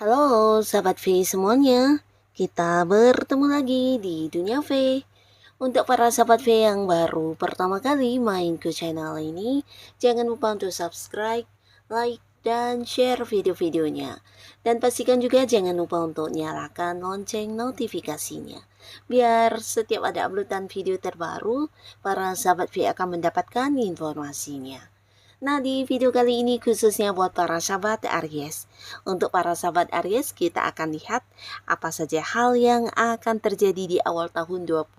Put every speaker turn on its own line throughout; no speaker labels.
Halo sahabat V semuanya, kita bertemu lagi di Dunia V. Untuk para sahabat V yang baru pertama kali main ke channel ini, jangan lupa untuk subscribe, like, dan share video-videonya. Dan pastikan juga jangan lupa untuk nyalakan lonceng notifikasinya. Biar setiap ada uploadan video terbaru, para sahabat V akan mendapatkan informasinya. Nah, di video kali ini khususnya buat para sahabat Aries. Untuk para sahabat Aries, kita akan lihat apa saja hal yang akan terjadi di awal tahun 25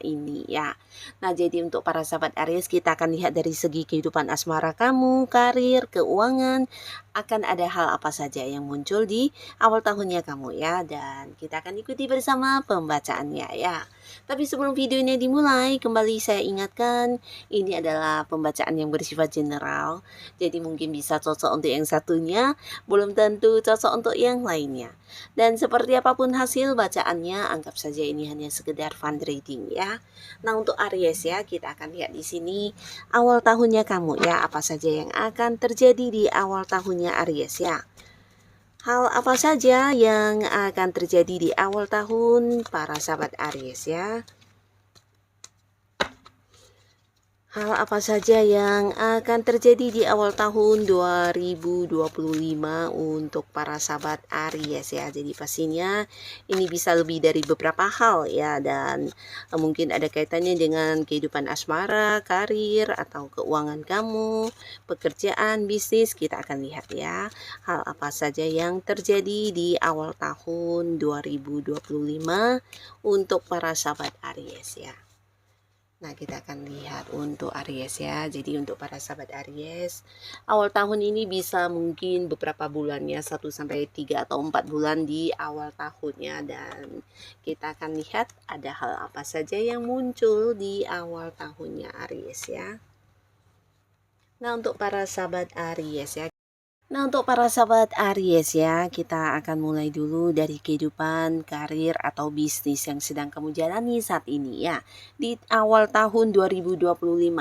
ini ya. Nah, jadi untuk para sahabat Aries, kita akan lihat dari segi kehidupan asmara kamu, karir, keuangan, akan ada hal apa saja yang muncul di awal tahunnya kamu ya. Dan kita akan ikuti bersama pembacaannya ya. Tapi sebelum videonya dimulai, kembali saya ingatkan, ini adalah pembacaan yang bersifat general, jadi mungkin bisa cocok untuk yang satunya, belum tentu cocok untuk yang lainnya. Dan seperti apapun hasil bacaannya, anggap saja ini hanya sekedar fun reading ya. Nah, untuk Aries ya, kita akan lihat di sini awal tahunnya kamu ya, apa saja yang akan terjadi di awal tahunnya Aries ya. Hal apa saja yang akan terjadi di awal tahun para sahabat Aries ya? Hal apa saja yang akan terjadi di awal tahun 2025 untuk para sahabat Aries ya. Jadi pastinya ini bisa lebih dari beberapa hal ya, dan mungkin ada kaitannya dengan kehidupan asmara, karir, atau keuangan kamu, pekerjaan, bisnis. Kita akan lihat ya hal apa saja yang terjadi di awal tahun 2025 untuk para sahabat Aries ya. Nah, kita akan lihat untuk Aries ya. Jadi untuk para sahabat Aries, awal tahun ini bisa mungkin beberapa bulannya, 1 sampai 3 atau 4 bulan di awal tahunnya, dan kita akan lihat ada hal apa saja yang muncul di awal tahunnya Aries ya. Nah, untuk para sahabat Aries ya. Nah, untuk para sahabat Aries ya, kita akan mulai dulu dari kehidupan, karir, atau bisnis yang sedang kamu jalani saat ini ya. Di awal tahun 2025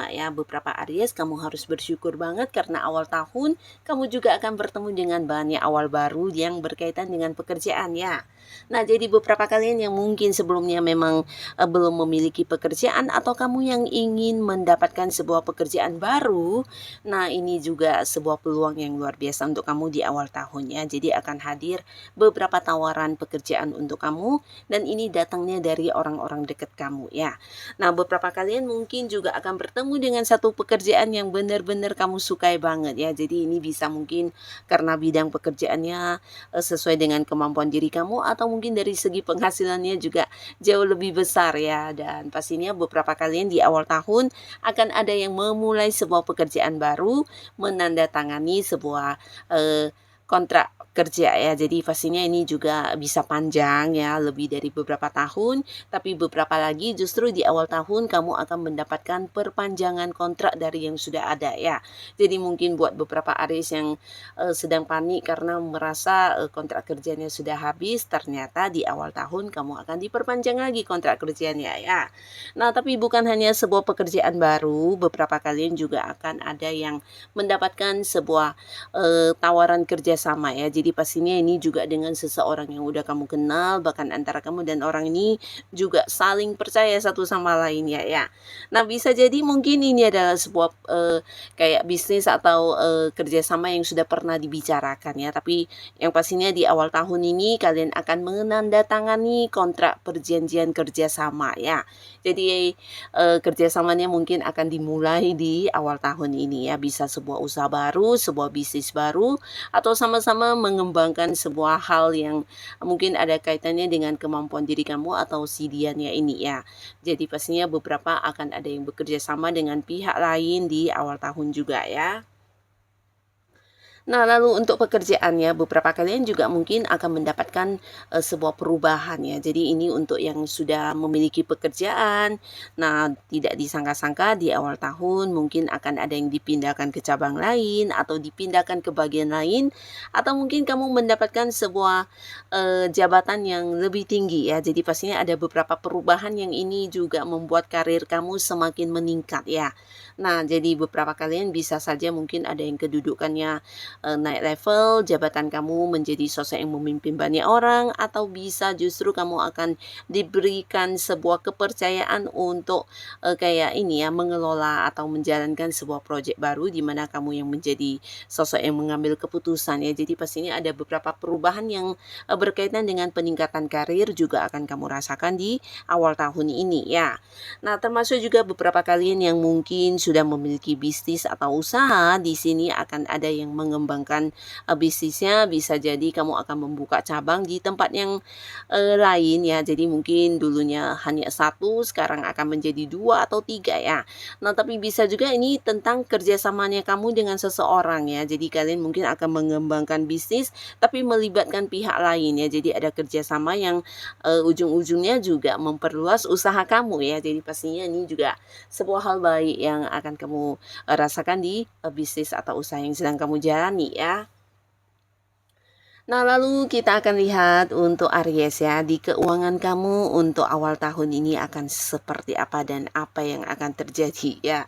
ya, beberapa Aries kamu harus bersyukur banget karena awal tahun kamu juga akan bertemu dengan banyak awal baru yang berkaitan dengan pekerjaan ya. Nah, jadi beberapa kalian yang mungkin sebelumnya memang belum memiliki pekerjaan, atau kamu yang ingin mendapatkan sebuah pekerjaan baru, nah ini juga sebuah peluang yang luar biasa untuk kamu di awal tahun ya. Jadi akan hadir beberapa tawaran pekerjaan untuk kamu, dan ini datangnya dari orang-orang dekat kamu ya. Nah, beberapa kalian mungkin juga akan bertemu dengan satu pekerjaan yang benar-benar kamu sukai banget ya. Jadi ini bisa mungkin karena bidang pekerjaannya sesuai dengan kemampuan diri kamu, atau mungkin dari segi penghasilannya juga jauh lebih besar ya. Dan pastinya beberapa kalian di awal tahun akan ada yang memulai sebuah pekerjaan baru, menandatangani sebuah kontrak kerja ya. Jadi pastinya ini juga bisa panjang ya, lebih dari beberapa tahun, tapi beberapa lagi justru di awal tahun kamu akan mendapatkan perpanjangan kontrak dari yang sudah ada ya. Jadi mungkin buat beberapa Aries yang sedang panik karena merasa kontrak kerjanya sudah habis, ternyata di awal tahun kamu akan diperpanjang lagi kontrak kerjanya ya. Nah, tapi bukan hanya sebuah pekerjaan baru, beberapa kalian juga akan ada yang mendapatkan sebuah tawaran kerjasama ya. Jadi pastinya ini juga dengan seseorang yang udah kamu kenal, bahkan antara kamu dan orang ini juga saling percaya satu sama lain ya. Nah, bisa jadi mungkin ini adalah sebuah kayak bisnis atau kerjasama yang sudah pernah dibicarakan ya. Tapi yang pastinya di awal tahun ini kalian akan menandatangani kontrak perjanjian kerjasama ya. Jadi kerjasamanya mungkin akan dimulai di awal tahun ini ya. Bisa sebuah usaha baru, sebuah bisnis baru, atau sama-sama mengembangkan sebuah hal yang mungkin ada kaitannya dengan kemampuan diri kamu atau si dianya ini ya. Jadi pastinya beberapa akan ada yang bekerja sama dengan pihak lain di awal tahun juga ya. Nah, lalu untuk pekerjaannya, beberapa kalian juga mungkin akan mendapatkan, sebuah perubahan ya. Jadi ini untuk yang sudah memiliki pekerjaan. Nah, tidak disangka-sangka di awal tahun mungkin akan ada yang dipindahkan ke cabang lain atau dipindahkan ke bagian lain, atau mungkin kamu mendapatkan sebuah, jabatan yang lebih tinggi ya. Jadi pastinya ada beberapa perubahan yang ini juga membuat karir kamu semakin meningkat ya. Nah, jadi beberapa kalian bisa saja mungkin ada yang kedudukannya naik level, jabatan kamu menjadi sosok yang memimpin banyak orang, atau bisa justru kamu akan diberikan sebuah kepercayaan untuk kayak ini ya, mengelola atau menjalankan sebuah proyek baru di mana kamu yang menjadi sosok yang mengambil keputusan ya. Jadi pastinya ada beberapa perubahan yang berkaitan dengan peningkatan karir juga akan kamu rasakan di awal tahun ini ya. Nah, termasuk juga beberapa kalian yang mungkin sudah memiliki bisnis atau usaha, di sini akan ada yang mengembangkan bisnisnya, bisa jadi kamu akan membuka cabang di tempat yang lain ya. Jadi mungkin dulunya hanya satu, sekarang akan menjadi 2 atau 3 ya. Nah, tapi bisa juga ini tentang kerjasamanya kamu dengan seseorang ya. Jadi kalian mungkin akan mengembangkan bisnis tapi melibatkan pihak lain ya. Jadi ada kerjasama yang ujung-ujungnya juga memperluas usaha kamu ya. Jadi pastinya ini juga sebuah hal baik yang akan kamu rasakan di bisnis atau usaha yang sedang kamu jalani ya. Nah, lalu kita akan lihat untuk Aries ya, di keuangan kamu untuk awal tahun ini akan seperti apa dan apa yang akan terjadi ya.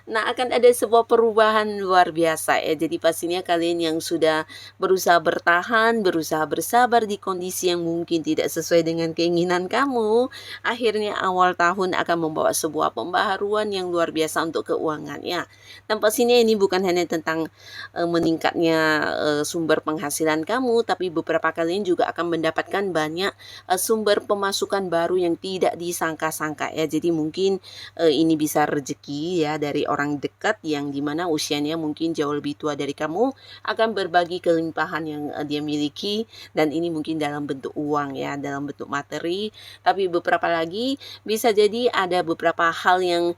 Nah, akan ada sebuah perubahan luar biasa ya. Jadi pastinya kalian yang sudah berusaha bertahan, berusaha bersabar di kondisi yang mungkin tidak sesuai dengan keinginan kamu, akhirnya awal tahun akan membawa sebuah pembaharuan yang luar biasa untuk keuangan ya. Dan pastinya ini bukan hanya tentang meningkatnya sumber penghasilan kamu, tapi beberapa kalian juga akan mendapatkan banyak sumber pemasukan baru yang tidak disangka-sangka ya. Jadi mungkin ini bisa rezeki ya dari orang dekat yang dimana usianya mungkin jauh lebih tua dari kamu, akan berbagi kelimpahan yang dia miliki, dan ini mungkin dalam bentuk uang ya, dalam bentuk materi. Tapi beberapa lagi bisa jadi ada beberapa hal yang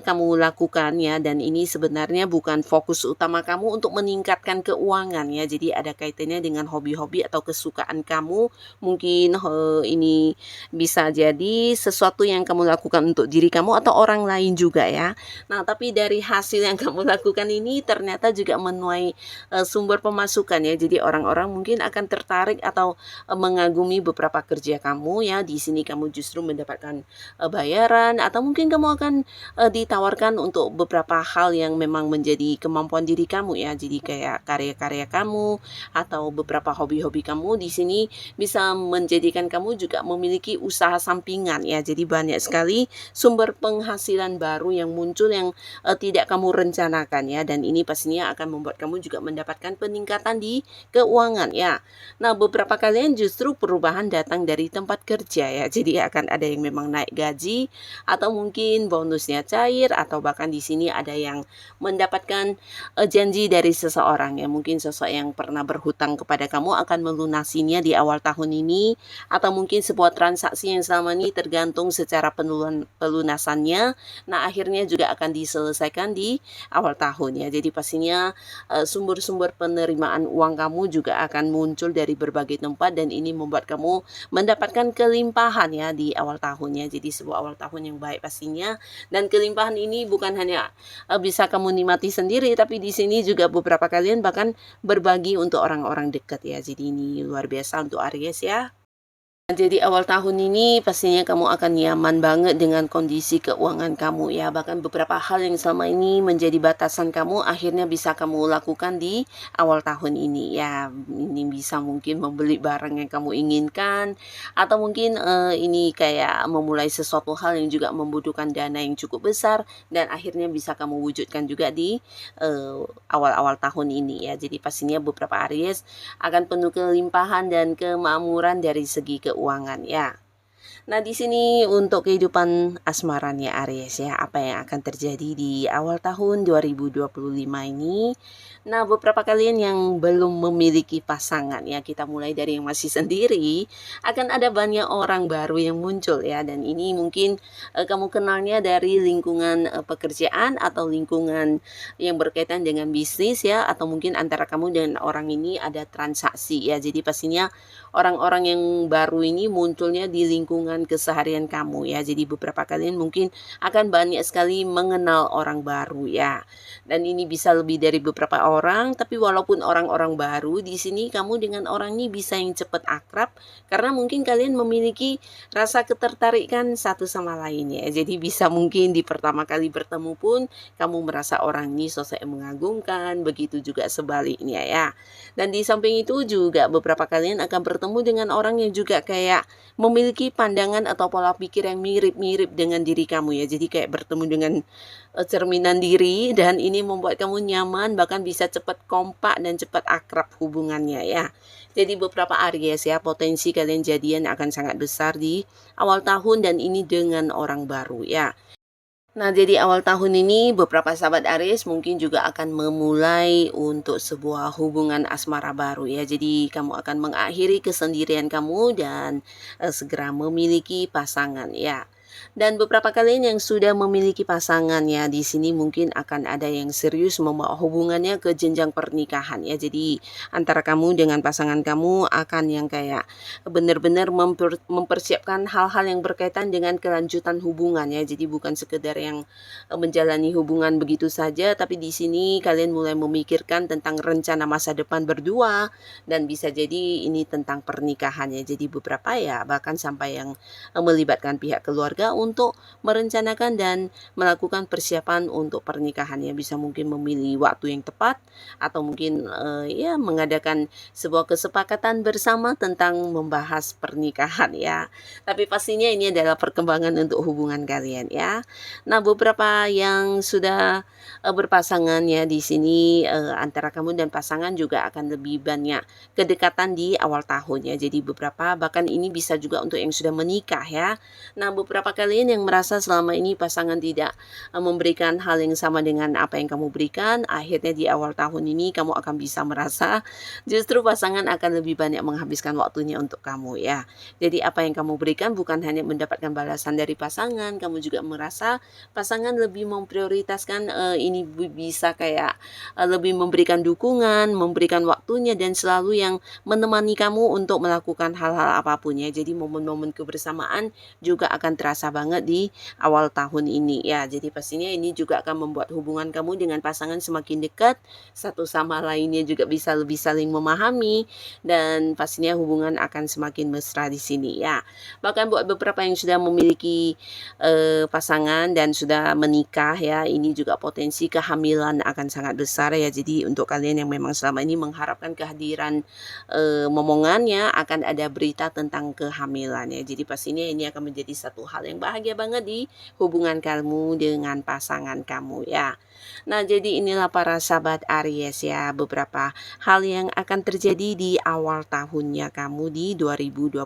kamu lakukan ya, dan ini sebenarnya bukan fokus utama kamu untuk meningkatkan keuangan ya. Jadi ada kaitannya dengan hobi-hobi atau kesukaan kamu. Mungkin ini bisa jadi sesuatu yang kamu lakukan untuk diri kamu atau orang lain juga ya. Nah, tapi dari hasil yang kamu lakukan ini ternyata juga menuai sumber pemasukan ya. Jadi orang-orang mungkin akan tertarik atau mengagumi beberapa kerja kamu ya. Di sini kamu justru mendapatkan bayaran, atau mungkin kamu akan ditawarkan untuk beberapa hal yang memang menjadi kemampuan diri kamu ya. Jadi kayak karya-karya kamu atau beberapa hobi-hobi kamu di sini bisa menjadikan kamu juga memiliki usaha sampingan ya. Jadi banyak sekali sumber penghasilan baru yang muncul yang tidak kamu rencanakan ya, dan ini pastinya akan membuat kamu juga mendapatkan peningkatan di keuangan ya. Nah, beberapa kalian justru perubahan datang dari tempat kerja ya. Jadi akan ada yang memang naik gaji, atau mungkin bonusnya cair, atau bahkan di sini ada yang mendapatkan janji dari seseorang ya. Mungkin sosok yang pernah berhutang kepada kamu akan melunasinya di awal tahun ini, atau mungkin sebuah transaksi yang selama ini tergantung secara pelunasannya. Nah, akhirnya juga akan diselesaikan di awal tahun ya. Jadi pastinya sumber-sumber penerimaan uang kamu juga akan muncul dari berbagai tempat, dan ini membuat kamu mendapatkan kelimpahan ya di awal tahunnya. Jadi sebuah awal tahun yang baik pastinya, dan kelimpahan ini bukan hanya bisa kamu nikmati sendiri, tapi di sini juga beberapa kalian bahkan berbagi untuk orang-orang dekat ya. Jadi ini luar biasa untuk Aries ya. Jadi awal tahun ini pastinya kamu akan nyaman banget dengan kondisi keuangan kamu ya. Bahkan beberapa hal yang selama ini menjadi batasan kamu akhirnya bisa kamu lakukan di awal tahun ini ya. Ini bisa mungkin membeli barang yang kamu inginkan, atau mungkin ini kayak memulai sesuatu hal yang juga membutuhkan dana yang cukup besar, dan akhirnya bisa kamu wujudkan juga di awal-awal tahun ini ya. Jadi pastinya beberapa Aries akan penuh kelimpahan dan kemakmuran dari segi keuangan ya. Nah, di sini untuk kehidupan asmaranya Aries ya, apa yang akan terjadi di awal tahun 2025 ini. Nah, beberapa kalian yang belum memiliki pasangan ya, kita mulai dari yang masih sendiri, akan ada banyak orang baru yang muncul ya, dan ini mungkin kamu kenalnya dari lingkungan pekerjaan atau lingkungan yang berkaitan dengan bisnis ya, atau mungkin antara kamu dan orang ini ada transaksi ya. Jadi pastinya orang-orang yang baru ini munculnya di lingkungan keseharian kamu ya. Jadi beberapa kalian mungkin akan banyak sekali mengenal orang baru ya. Dan ini bisa lebih dari beberapa orang, tapi walaupun orang-orang baru, di sini kamu dengan orang ini bisa yang cepat akrab karena mungkin kalian memiliki rasa ketertarikan satu sama lain ya. Jadi bisa mungkin di pertama kali bertemu pun kamu merasa orang ini sosok yang mengagumkan, begitu juga sebaliknya ya. Dan di samping itu juga beberapa kalian akan bertemu dengan orang yang juga kayak memiliki pandangan atau pola pikir yang mirip-mirip dengan diri kamu ya. Jadi kayak bertemu dengan cerminan diri dan ini membuat kamu nyaman, bahkan bisa cepat kompak dan cepat akrab hubungannya ya. Jadi beberapa Aries ya, potensi kalian jadian akan sangat besar di awal tahun dan ini dengan orang baru ya. Nah, jadi awal tahun ini beberapa sahabat Aries mungkin juga akan memulai untuk sebuah hubungan asmara baru ya. Jadi kamu akan mengakhiri kesendirian kamu dan segera memiliki pasangan ya. Dan beberapa kalian yang sudah memiliki pasangan ya, di sini mungkin akan ada yang serius membawa hubungannya ke jenjang pernikahan ya. Jadi antara kamu dengan pasangan kamu akan yang kayak benar-benar mempersiapkan hal-hal yang berkaitan dengan kelanjutan hubungan ya. Jadi bukan sekedar yang menjalani hubungan begitu saja, tapi di sini kalian mulai memikirkan tentang rencana masa depan berdua dan bisa jadi ini tentang pernikahan ya. Jadi beberapa ya bahkan sampai yang melibatkan pihak keluarga untuk merencanakan dan melakukan persiapan untuk pernikahan ya. Bisa mungkin memilih waktu yang tepat atau mungkin ya mengadakan sebuah kesepakatan bersama tentang membahas pernikahan ya. Tapi pastinya ini adalah perkembangan untuk hubungan kalian ya. Nah, beberapa yang sudah berpasangan ya di sini antara kamu dan pasangan juga akan lebih banyak kedekatan di awal tahun ya. Jadi beberapa bahkan ini bisa juga untuk yang sudah menikah ya. Nah, beberapa kalian yang merasa selama ini pasangan tidak memberikan hal yang sama dengan apa yang kamu berikan, akhirnya di awal tahun ini kamu akan bisa merasa justru pasangan akan lebih banyak menghabiskan waktunya untuk kamu ya. Jadi apa yang kamu berikan bukan hanya mendapatkan balasan dari pasangan, kamu juga merasa pasangan lebih memprioritaskan ini bisa kayak lebih memberikan dukungan, memberikan waktunya dan selalu yang menemani kamu untuk melakukan hal-hal apapun ya. Jadi momen-momen kebersamaan juga akan terasa banget di awal tahun ini ya. Jadi pastinya ini juga akan membuat hubungan kamu dengan pasangan semakin dekat, satu sama lainnya juga bisa lebih saling memahami dan pastinya hubungan akan semakin mesra di sini ya. Bahkan buat beberapa yang sudah memiliki pasangan dan sudah menikah ya, ini juga potensi kehamilan akan sangat besar ya. Jadi untuk kalian yang memang selama ini mengharapkan kehadiran momongannya akan ada berita tentang kehamilan ya. Jadi pastinya ini akan menjadi satu hal yang bahagia banget di hubungan kamu dengan pasangan kamu ya. Nah, jadi inilah para sahabat Aries ya, beberapa hal yang akan terjadi di awal tahunnya kamu di 2025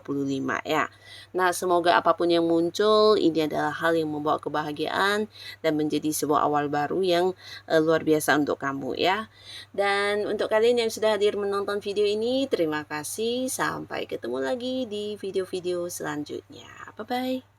ya. Nah, semoga apapun yang muncul ini adalah hal yang membawa kebahagiaan dan menjadi sebuah awal baru yang luar biasa untuk kamu ya. Dan untuk kalian yang sudah hadir menonton video ini, terima kasih. Sampai ketemu lagi di video-video selanjutnya. Bye-bye.